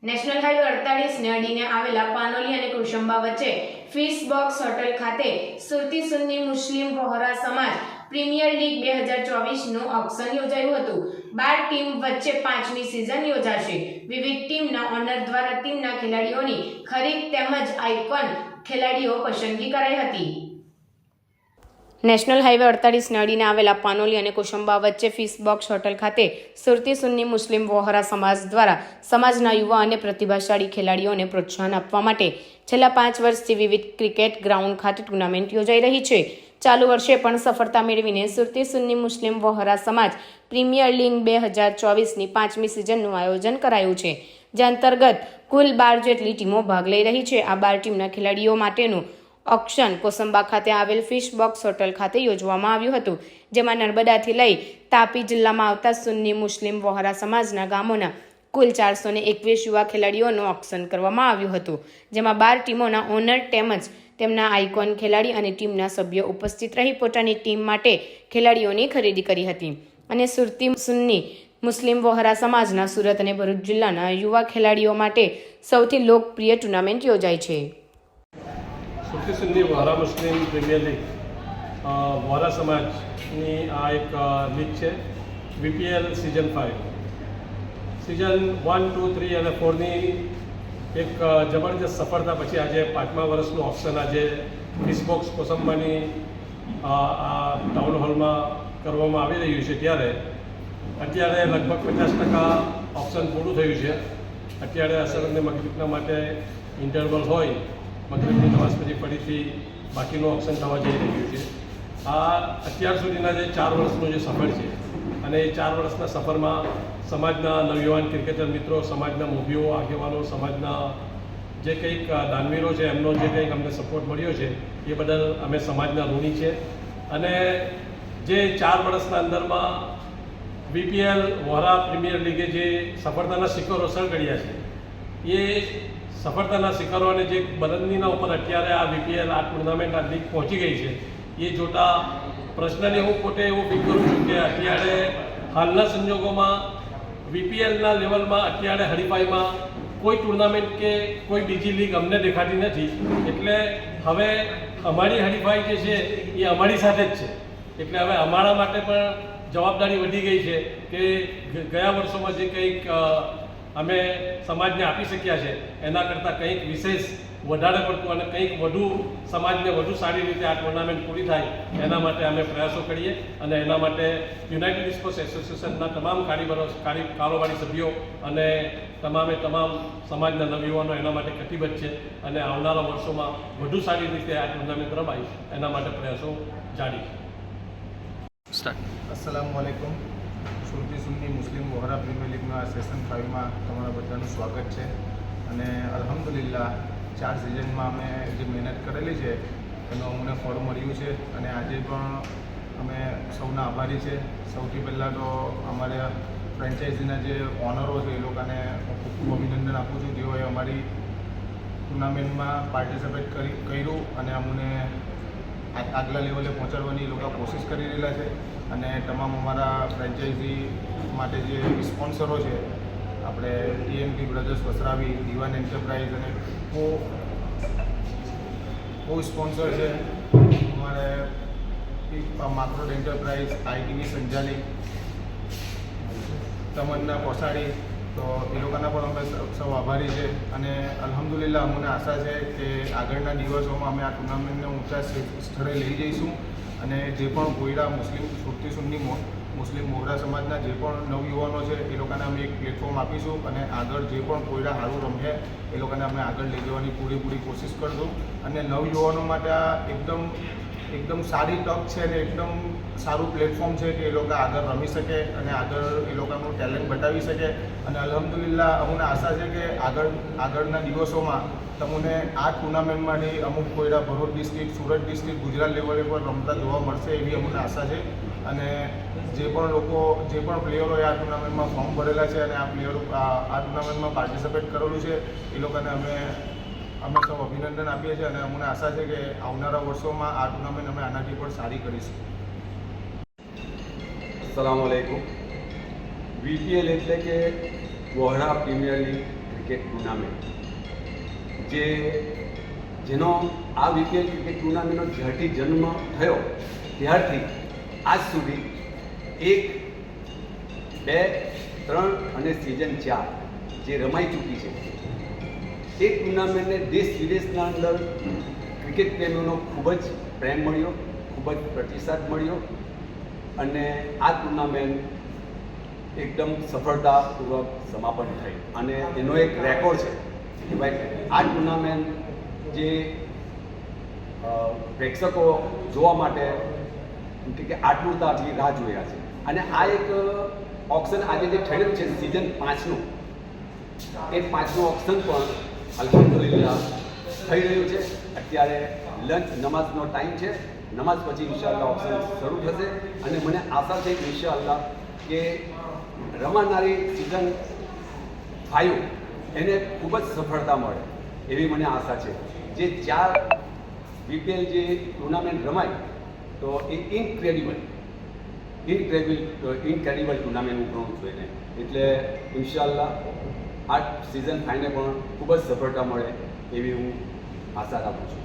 National highway 48 ને અડીને આવેલા પાનોલી અને કુશંબા વચ્ચે ફિશ બોક્સ હોટલ ખાતે સુરતી સુન્ની મુસ્લિમ વહોરા સમાજ પ્રીમિયર લીગ 2024નું ઓક્શન યોજાયું હતું। 12 ટીમ વચ્ચે 5મી સિઝન યોજાશે। વિવિધ ટીમના ઓનર દ્વારા ટીમના ખેલાડીઓની ખરીદ તેમજ આઇકોન ખેલાડીઓ પસંદગી કરાઈ હતી। નેશનલ હાઈવે 48 ને અડીને આવેલા પાનોલી અને કુશંબા વચ્ચે ફિશ બોક્સ હોટલ ખાતે સુરતી સુન્ની મુસ્લિમ વહોરા સમાજ દ્વારા સમાજના યુવા અને પ્રતિભાશાળી ખેલાડીઓને પ્રોત્સાહન આપવા માટે છેલ્લા 5 વર્ષથી વિવિધ ક્રિકેટ ગ્રાઉન્ડ ખાતે ટુર્નામેન્ટ યોજાઈ રહી છે। ચાલુ વર્ષે પણ સફળતા મેળવીને સુરતી સુન્ની મુસ્લિમ વહોરા સમાજ પ્રીમિયર લીગ 2024ની 5મી સિઝનનું આયોજન કરાયું છે, જે અંતર્ગત કુલ 12 જેટલી ટીમો ભાગ લઈ રહી છે। આ 12 ટીમના ખેલાડીઓ માટેનું ઓક્શન કોસંબા ખાતે આવેલ ફિશ બોક્સ હોટલ ખાતે યોજવામાં આવ્યું હતું, જેમાં નર્મદાથી લઈ તાપી જિલ્લામાં આવતા સુન્ની મુસ્લિમ વહોરા સમાજના ગામોના કુલ 421 યુવા ખેલાડીઓનું ઓક્શન કરવામાં આવ્યું હતું, જેમાં 12 ટીમોના ઓનર તેમજ તેમના આઇકોન ખેલાડી અને ટીમના સભ્યો ઉપસ્થિત રહી પોતાની ટીમ માટે ખેલાડીઓની ખરીદી કરી હતી અને સુરતી સુન્ની મુસ્લિમ વહોરા સમાજના સુરત અને ભરૂચ જિલ્લાના યુવા ખેલાડીઓ માટે સૌથી લોકપ્રિય ટુર્નામેન્ટ યોજાઈ છે। સુરતી સુન્ની વહોરા મુસ્લિમ પ્રીમિયર લીગ વહોરા સમાજની આ એક લીગ છે। VPL સિઝન 5 સિઝન 1, 2, 3 અને 4ની એક જબરજસ્ત સફળતા પછી આજે 5મા વર્ષનું ઓક્શન આજે ફિશબોક્સ કોસંબાની ટાઉન હોલમાં કરવામાં આવી રહ્યું છે, ત્યારે અત્યારે લગભગ 50% ઓક્શન પૂરું થયું છે। અત્યારે અસર અને મગરીબના માટે ઇન્ટરવલ હોય, મગરીબની નમાઝ પછી ફરીથી બાકીનું ઓક્શન થવા જઈ રહ્યું છે। આ અત્યાર સુધીના જે 4 વર્ષનું જે સફર છે અને એ 4 વર્ષના સફરમાં સમાજના નવયુવાન ક્રિકેટર મિત્રો, સમાજના મોભીઓ, આગેવાનો, સમાજના જે કંઈક દાનવીરો છે એમનો જે કંઈક અમને સપોર્ટ મળ્યો છે એ બદલ અમે સમાજના ઋણી છે। અને જે 4 વર્ષના અંદરમાં VPL વહોરા પ્રીમિયર લીગે જે સફળતાના શિખરો સર કર્યા છે, એ સફળતાના શિખરો અને જે બલંદીના ઉપર અત્યારે આ VPL આ ટુર્નામેન્ટ આ લીગ પહોંચી ગઈ છે, એ જોતા પર્સનલી હું પોતે એવું ફીલ કરું છું કે અત્યારે હાલના સંજોગોમાં VPLના લેવલમાં અત્યારે હરીફાઈમાં કોઈ ટુર્નામેન્ટ કે કોઈ બીજી લીગ અમને દેખાતી નથી। એટલે હવે અમારી હરીફાઈ જે છે એ અમારી સાથે જ છે, એટલે હવે અમારા માટે પણ જવાબદારી વધી ગઈ છે કે ગયા વર્ષોમાં જે કંઈક અમે સમાજને આપી શક્યા છે એના કરતાં કંઈક વિશેષ વધારે પડતું અને કંઈક વધુ સમાજને વધુ સારી રીતે આ ટુર્નામેન્ટ પૂરી થાય એના માટે અમે પ્રયાસો કરીએ અને એના માટે યુનાઇટેડ સ્પોર્ટ્સ એસોસિએશનના તમામ કારોબારી સભ્યો અને તમામ સમાજના નવયુવાનો એના માટે કટિબદ્ધ છે અને આવનારા વર્ષોમાં વધુ સારી રીતે આ ટુર્નામેન્ટ રમાય એના માટે પ્રયાસો જારી। अस्सलामुअलैकुम। સુરતી સુન્ની મુસ્લિમ વહોરા પ્રીમિયર લીગના સેશન 5માં તમારા બધાનું સ્વાગત છે અને અલ્હમ્દુલિલ્લાહ 4 સિઝનમાં અમે જે મહેનત કરેલી છે એનું અમને ફળ મળ્યું છે અને આજે પણ અમે સૌના આભારી છે। સૌથી પહેલાં તો અમારા ફ્રેન્ચાઇઝીના જે ઓનરો છે એ લોકોને ખૂબ ખૂબ અભિનંદન આપું છું, જેઓએ અમારી ટુર્નામેન્ટમાં પાર્ટિસિપેટ કર્યું અને અમને આગલા લેવલે પહોંચાડવાની એ લોકો કોશિશ કરી રહેલા છે। અને તમામ અમારા ફ્રેન્ચાઇઝી માટે જે સ્પોન્સરો છે, આપણે TMP બ્રધર્સ વસરાવી, દિવાન એન્ટરપ્રાઇઝ અને કો સ્પોન્સર છે અમારે માક્રોડ એન્ટરપ્રાઇઝ, ITV સંજાલી, તમન્ના કોસાડી, તો એ લોકોના પણ અમે સૌ આભારી છે અને અલ્હમ્દુલિલ્લાહ અમને આશા છે કે આગળના દિવસોમાં અમે આ ટુર્નામેન્ટને ઊંચા સ્થળે લઈ જઈશું અને જે પણ કોયડા સુરતી સુન્ની મુસ્લિમ વહોરા સમાજના જે પણ નવયુવાનો છે એ લોકોને અમે એક પ્લેટફોર્મ આપીશું અને આગળ જે પણ કોયડા સારું રમે એ લોકોને અમે આગળ લઈ જવાની પૂરેપૂરી કોશિશ કરશું। અને નવયુવાનો માટે આ એકદમ સારી તક છે અને એકદમ સારું પ્લેટફોર્મ છે કે એ લોકો આગળ રમી શકે અને આગળ એ લોકોનું ટેલેન્ટ બતાવી શકે અને અલ્હમ્દુલિલ્લાહ અમને આશા છે કે આગળના દિવસોમાં તમને આ ટુર્નામેન્ટમાંથી અમુક કોયડા ભરૂચ ડિસ્ટ્રિક્ટ, સુરત ડિસ્ટ્રિક્ટ, ગુજરાત લેવલે પર રમતા જોવા મળશે એવી અમને આશા છે। અને જે પણ પ્લેયરોએ આ ટુર્નામેન્ટમાં ફોર્મ ભરેલા છે અને આ ટુર્નામેન્ટમાં પાર્ટિસિપેટ કરેલું છે એ લોકોને અમે સૌ અભિનંદન આપીએ છીએ અને અમને આશા છે કે આવનારા વર્ષોમાં આ ટુર્નામેન્ટ અમે આનાથી પણ સારી કરીશું। अस्सलाम वालेकुम। VPL એટલે કે Bohra premier league cricket tournament જેનો આ VPL ક્રિકેટ ટુર્નામેન્ટનો જ્યારથી જન્મ થયો ત્યારથી આજ સુધી 1, 2, 3 અને સિઝન 4 જે રમાઈ ચૂકી છે એ ટુર્નામેન્ટને દેશ વિદેશના અંદર ક્રિકેટ પ્રેમીઓનો ખૂબ જ પ્રેમ મળ્યો, ખૂબ જ પ્રતિસાદ મળ્યો અને આ ટુર્નામેન્ટ એકદમ સફળતાપૂર્વક સમાપન થઈ. અને એનો એક રેકોર્ડ છે કે ભાઈ આ ટુર્નામેન્ટ જે પ્રેક્ષકો જોવા માટે કે આતુરતાથી રાહ જોયા છે. અને આ એક ઓક્શન આજે જે થયેલું છે સિઝન 5નું, એ 5નું ઓક્શન પણ અલ્હમ્દુલિલ્લાહ થઈ રહ્યું છે. અત્યારે લંચ નમાઝનો ટાઈમ છે. નમાઝ પછી ઇન્શાઅલ્લાહ ઓક્શન શરૂ થશે અને મને આશા છે કે ઇન્શાઅલ્લાહ કે રમાનારી સિઝન 5 એને ખૂબ જ સફળતા મળે એવી મને આશા છે. જે 4 VPL જે ટુર્નામેન્ટ રમાય તો એ ઇનક્રેડિબલ ટુર્નામેન્ટ હું ગણું છું એને. એટલે ઇન્શાઅલ્લાહ આ સિઝન 5ને પણ ખૂબ જ સફળતા મળે એવી હું આશા રાખું છું.